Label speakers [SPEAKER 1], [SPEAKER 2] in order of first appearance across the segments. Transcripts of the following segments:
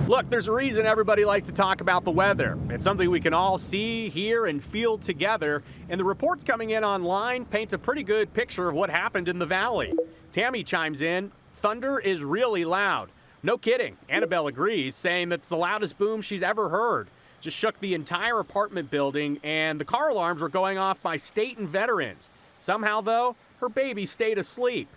[SPEAKER 1] Look, there's a reason everybody likes to talk about the weather. It's something we can all see, hear, and feel together. And the reports coming in online paint a pretty good picture of what happened in the valley. Tammy chimes in, thunder is really loud. No kidding. Annabelle agrees, saying that's the loudest boom she's ever heard. Just shook the entire apartment building, and the car alarms were going off by state and veterans. Somehow, though, her baby stayed asleep.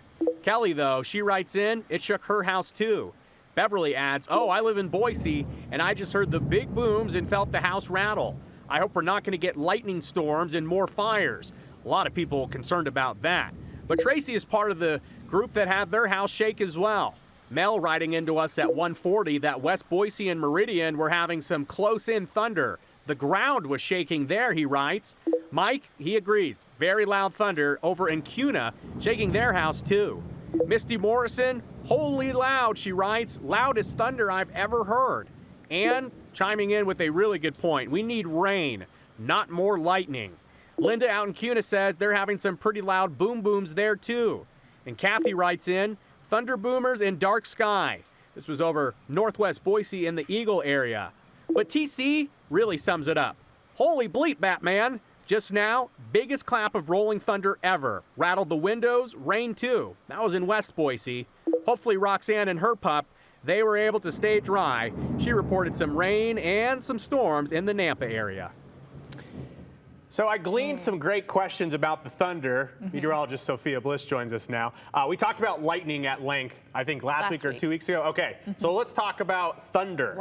[SPEAKER 1] Kelly, though, she writes in, it shook her house too. Beverly adds, oh, I live in Boise, and I just heard the big booms and felt the house rattle. I hope we're not going to get lightning storms and more fires. A lot of people concerned about that. But Tracy is part of the group that had their house shake as well. Mel writing into us at 1:40 that West Boise and Meridian were having some close-in thunder. The ground was shaking there, he writes. Mike, he agrees. Very loud thunder over in Cuna, shaking their house too. Misty Morrison, holy loud, she writes. Loudest thunder I've ever heard. And chiming in with a really good point. We need rain, not more lightning. Linda out in Cuna says they're having some pretty loud boom booms there too. And Kathy writes in, thunder boomers in dark sky. This was over northwest Boise in the Eagle area. But TC really sums it up. Holy bleep, Batman. Just now, biggest clap of rolling thunder ever. Rattled the windows, rain too. That was in West Boise. Hopefully Roxanne and her pup, they were able to stay dry. She reported some rain and some storms in the Nampa area.
[SPEAKER 2] So I gleaned some great questions about the thunder. Meteorologist Sophia Bliss joins us now. We talked about lightning at length, I think last week or 2 weeks ago. Okay, so let's talk about thunder.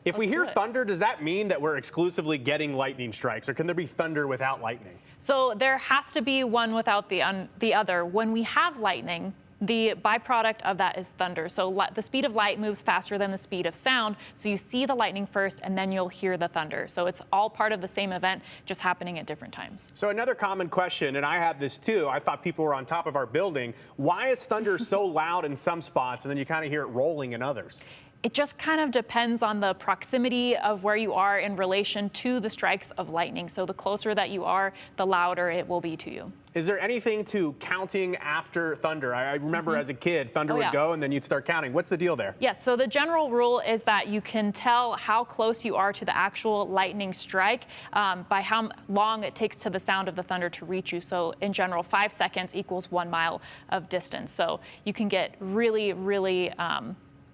[SPEAKER 2] If we hear thunder, does that mean that we're exclusively getting lightning strikes, or can there be thunder without lightning?
[SPEAKER 3] So there has to be one without the other. When we have lightning, the byproduct of that is thunder. So the speed of light moves faster than the speed of sound. So you see the lightning first, and then you'll hear the thunder. So it's all part of the same event, just happening at different times.
[SPEAKER 2] So another common question, and I had this too, I thought people were on top of our building. Why is thunder so loud in some spots, and then you kind of hear it rolling in others?
[SPEAKER 3] It just kind of depends on the proximity of where you are in relation to the strikes of lightning. So the closer that you are, the louder it will be to you.
[SPEAKER 2] Is there anything to counting after thunder? I remember as a kid, thunder would go and then you'd start counting. What's the deal there?
[SPEAKER 3] Yes, so the general rule is that you can tell how close you are to the actual lightning strike by how long it takes to the sound of the thunder to reach you. So in general, 5 seconds equals 1 mile of distance. So you can get really, really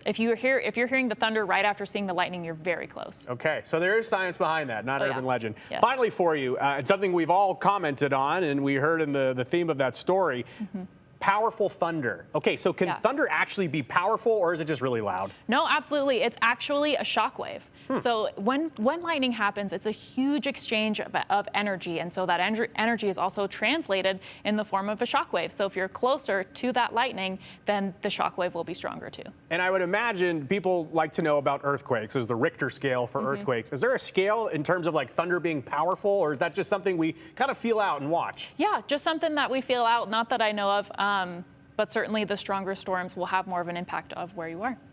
[SPEAKER 3] if you're hearing the thunder right after seeing the lightning, you're very close.
[SPEAKER 2] Okay, so there is science behind that, not urban legend.
[SPEAKER 3] Yes.
[SPEAKER 2] Finally for you, it's something we've all commented on, and we heard in the theme of that story, powerful thunder. Okay, so can thunder actually be powerful, or is it just really loud?
[SPEAKER 3] No, absolutely. It's actually a shock wave. So when lightning happens, it's a huge exchange of energy, and so that energy is also translated in the form of a shock wave. So if you're closer to that lightning, then the shock wave will be stronger too.
[SPEAKER 2] And I would imagine people like to know about earthquakes. There's the Richter scale for earthquakes. Is there a scale in terms of like thunder being powerful, or is that just something we kind of feel out and watch?
[SPEAKER 3] Yeah, just something that we feel out, not that I know of, but certainly the stronger storms will have more of an impact of where you are.